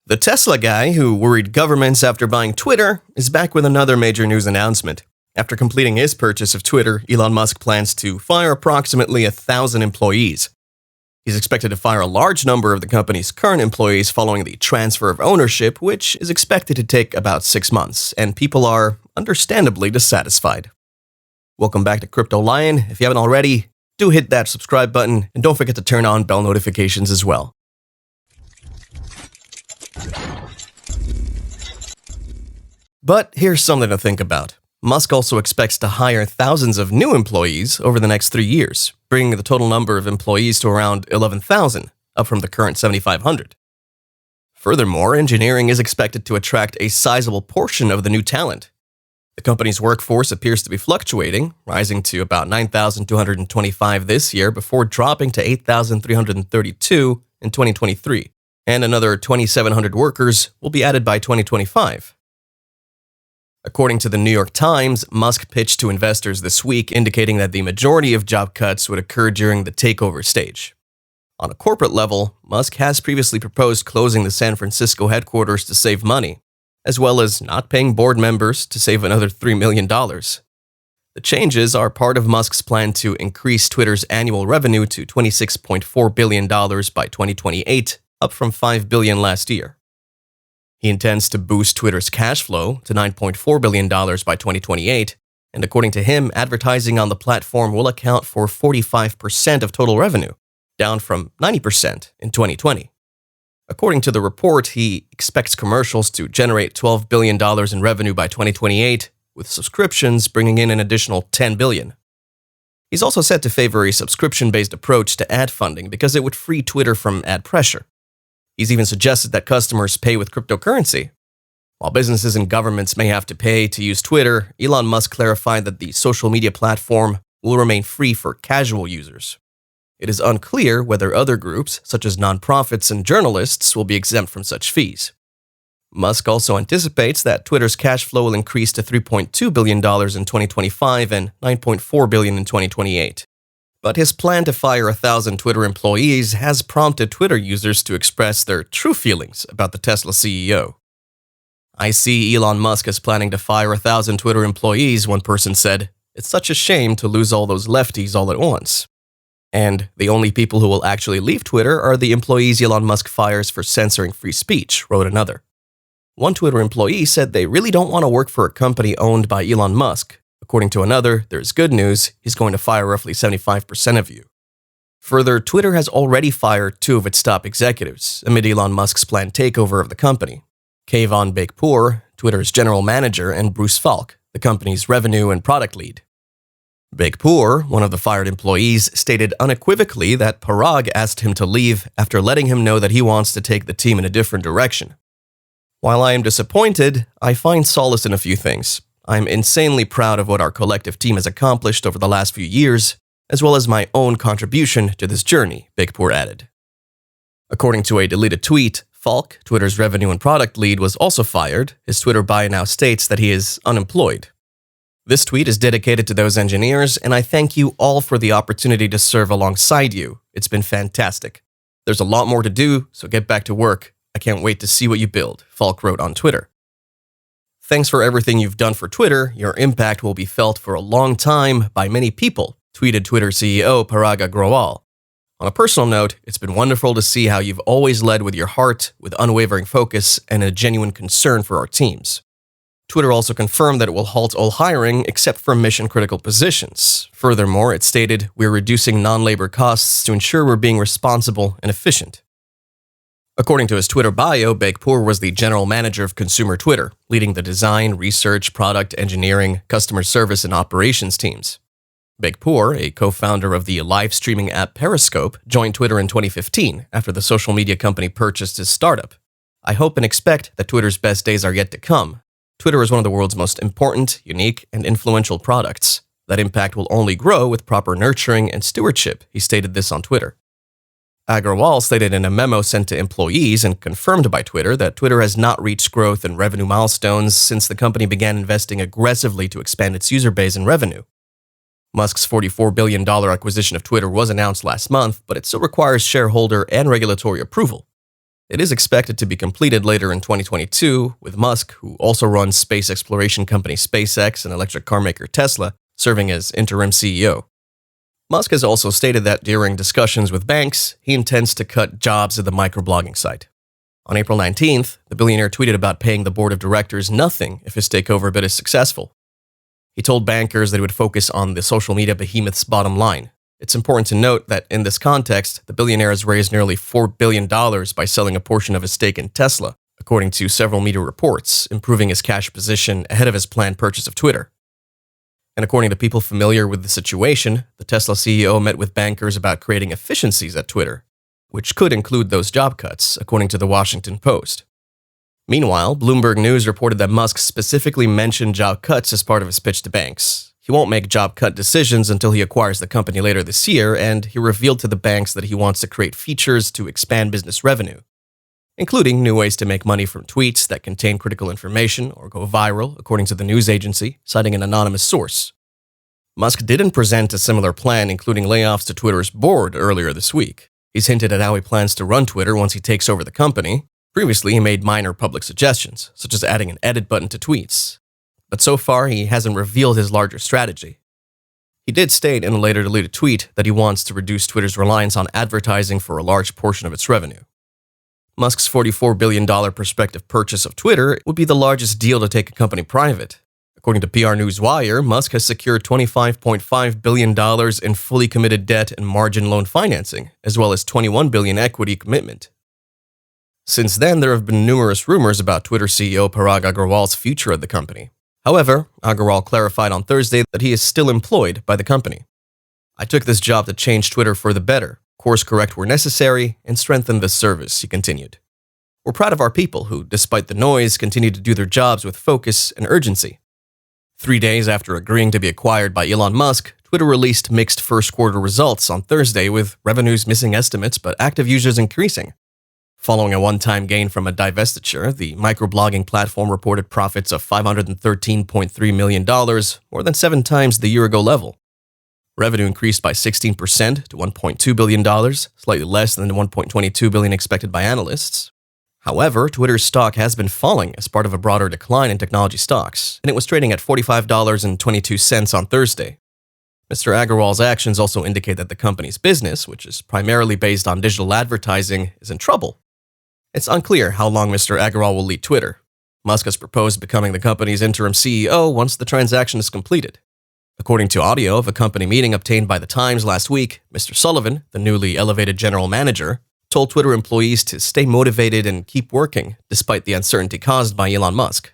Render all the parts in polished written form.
The Tesla guy who worried governments after buying Twitter is back with another major news announcement. After completing his purchase of Twitter, Elon Musk plans to fire approximately 1,000 employees. He's expected to fire a large number of the company's current employees following the transfer of ownership, which is expected to take about 6 months, and people are understandably dissatisfied. Welcome back to Crypto Lion. If you haven't already, do hit that subscribe button, and don't forget to turn on bell notifications as well. But here's something to think about. Musk also expects to hire thousands of new employees over the next 3 years, bringing the total number of employees to around 11,000, up from the current 7,500. Furthermore, engineering is expected to attract a sizable portion of the new talent. The company's workforce appears to be fluctuating, rising to about 9,225 this year before dropping to 8,332 in 2023, and another 2,700 workers will be added by 2025. According to the New York Times, Musk pitched to investors this week indicating that the majority of job cuts would occur during the takeover stage. On a corporate level, Musk has previously proposed closing the San Francisco headquarters to save money, as well as not paying board members to save another $3 million. The changes are part of Musk's plan to increase Twitter's annual revenue to $26.4 billion by 2028, up from $5 billion last year. He intends to boost Twitter's cash flow to $9.4 billion by 2028, and according to him, advertising on the platform will account for 45% of total revenue, down from 90% in 2020. According to the report, he expects commercials to generate $12 billion in revenue by 2028, with subscriptions bringing in an additional $10 billion. He's also said to favor a subscription-based approach to ad funding because it would free Twitter from ad pressure. He's even suggested that customers pay with cryptocurrency. While businesses and governments may have to pay to use Twitter, Elon Musk clarified that the social media platform will remain free for casual users. It is unclear whether other groups, such as nonprofits and journalists, will be exempt from such fees. Musk also anticipates that Twitter's cash flow will increase to $3.2 billion in 2025 and $9.4 billion in 2028. But his plan to fire 1,000 Twitter employees has prompted Twitter users to express their true feelings about the Tesla CEO. "I see Elon Musk as planning to fire 1,000 Twitter employees," one person said. "It's such a shame to lose all those lefties all at once." And the only people who will actually leave Twitter are the employees Elon Musk fires for censoring free speech, wrote another. One Twitter employee said they really don't want to work for a company owned by Elon Musk. According to another, there's good news, he's going to fire roughly 75% of you. Further, Twitter has already fired 2 of its top executives amid Elon Musk's planned takeover of the company. Kayvon Beykpour, Twitter's general manager, and Bruce Falk, the company's revenue and product lead. Beykpour, one of the fired employees, stated unequivocally that Parag asked him to leave after letting him know that he wants to take the team in a different direction. "While I am disappointed, I find solace in a few things. I'm insanely proud of what our collective team has accomplished over the last few years, as well as my own contribution to this journey," Beykpour added. According to a deleted tweet, Falk, Twitter's revenue and product lead, was also fired. His Twitter bio now states that he is unemployed. "This tweet is dedicated to those engineers, and I thank you all for the opportunity to serve alongside you. It's been fantastic. There's a lot more to do, so get back to work. I can't wait to see what you build," Falk wrote on Twitter. "Thanks for everything you've done for Twitter. Your impact will be felt for a long time by many people," tweeted Twitter CEO Parag Agrawal. "On a personal note, it's been wonderful to see how you've always led with your heart, with unwavering focus, and a genuine concern for our teams." Twitter also confirmed that it will halt all hiring except for mission-critical positions. Furthermore, it stated, "We're reducing non-labor costs to ensure we're being responsible and efficient." According to his Twitter bio, Beykpour was the general manager of consumer Twitter, leading the design, research, product, engineering, customer service, and operations teams. Beykpour, a co-founder of the live streaming app Periscope, joined Twitter in 2015 after the social media company purchased his startup. "I hope and expect that Twitter's best days are yet to come. Twitter is one of the world's most important, unique, and influential products. That impact will only grow with proper nurturing and stewardship," he stated this on Twitter. Agrawal stated in a memo sent to employees and confirmed by Twitter that Twitter has not reached growth and revenue milestones since the company began investing aggressively to expand its user base and revenue. Musk's $44 billion acquisition of Twitter was announced last month, but it still requires shareholder and regulatory approval. It is expected to be completed later in 2022, with Musk, who also runs space exploration company SpaceX and electric car maker Tesla, serving as interim CEO. Musk has also stated that during discussions with banks, he intends to cut jobs at the microblogging site. On April 19th, the billionaire tweeted about paying the board of directors nothing if his takeover bid is successful. He told bankers that he would focus on the social media behemoth's bottom line. It's important to note that in this context, the billionaire has raised nearly $4 billion by selling a portion of his stake in Tesla, according to several media reports, improving his cash position ahead of his planned purchase of Twitter. And according to people familiar with the situation, the Tesla CEO met with bankers about creating efficiencies at Twitter, which could include those job cuts, according to the Washington Post. Meanwhile, Bloomberg News reported that Musk specifically mentioned job cuts as part of his pitch to banks. He won't make job cut decisions until he acquires the company later this year, and he revealed to the banks that he wants to create features to expand business revenue, including new ways to make money from tweets that contain critical information or go viral, according to the news agency, citing an anonymous source. Musk didn't present a similar plan, including layoffs to Twitter's board earlier this week. He's hinted at how he plans to run Twitter once he takes over the company. Previously, he made minor public suggestions, such as adding an edit button to tweets. But so far, he hasn't revealed his larger strategy. He did state in a later deleted tweet that he wants to reduce Twitter's reliance on advertising for a large portion of its revenue. Musk's $44 billion prospective purchase of Twitter would be the largest deal to take a company private. According to PR Newswire, Musk has secured $25.5 billion in fully committed debt and margin loan financing, as well as $21 billion equity commitment. Since then, there have been numerous rumors about Twitter CEO Parag Agrawal's future at the company. However, Agrawal clarified on Thursday that he is still employed by the company. "I took this job to change Twitter for the better, course correct where necessary, and strengthen the service," he continued. "We're proud of our people who, despite the noise, continue to do their jobs with focus and urgency." 3 days after agreeing to be acquired by Elon Musk, Twitter released mixed first-quarter results on Thursday, with revenues missing estimates but active users increasing. Following a one-time gain from a divestiture, the microblogging platform reported profits of $513.3 million, more than 7 times the year-ago level. Revenue increased by 16% to $1.2 billion, slightly less than the $1.22 billion expected by analysts. However, Twitter's stock has been falling as part of a broader decline in technology stocks, and it was trading at $45.22 on Thursday. Mr. Agrawal's actions also indicate that the company's business, which is primarily based on digital advertising, is in trouble. It's unclear how long Mr. Agrawal will lead Twitter. Musk has proposed becoming the company's interim CEO once the transaction is completed. According to audio of a company meeting obtained by The Times last week, Mr. Sullivan, the newly elevated general manager, told Twitter employees to stay motivated and keep working despite the uncertainty caused by Elon Musk.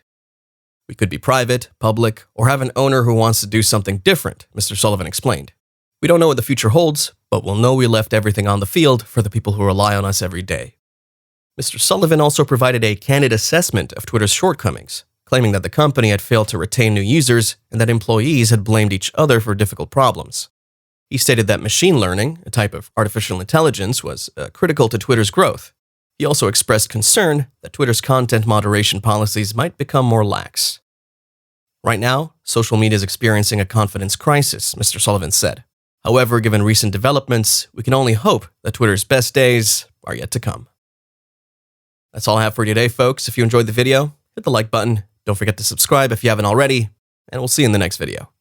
"We could be private, public, or have an owner who wants to do something different," Mr. Sullivan explained. "We don't know what the future holds, but we'll know we left everything on the field for the people who rely on us every day." Mr. Sullivan also provided a candid assessment of Twitter's shortcomings, claiming that the company had failed to retain new users and that employees had blamed each other for difficult problems. He stated that machine learning, a type of artificial intelligence, was critical to Twitter's growth. He also expressed concern that Twitter's content moderation policies might become more lax. "Right now, social media is experiencing a confidence crisis," Mr. Sullivan said. "However, given recent developments, we can only hope that Twitter's best days are yet to come." That's all I have for you today, folks. If you enjoyed the video, hit the like button. Don't forget to subscribe if you haven't already, and we'll see you in the next video.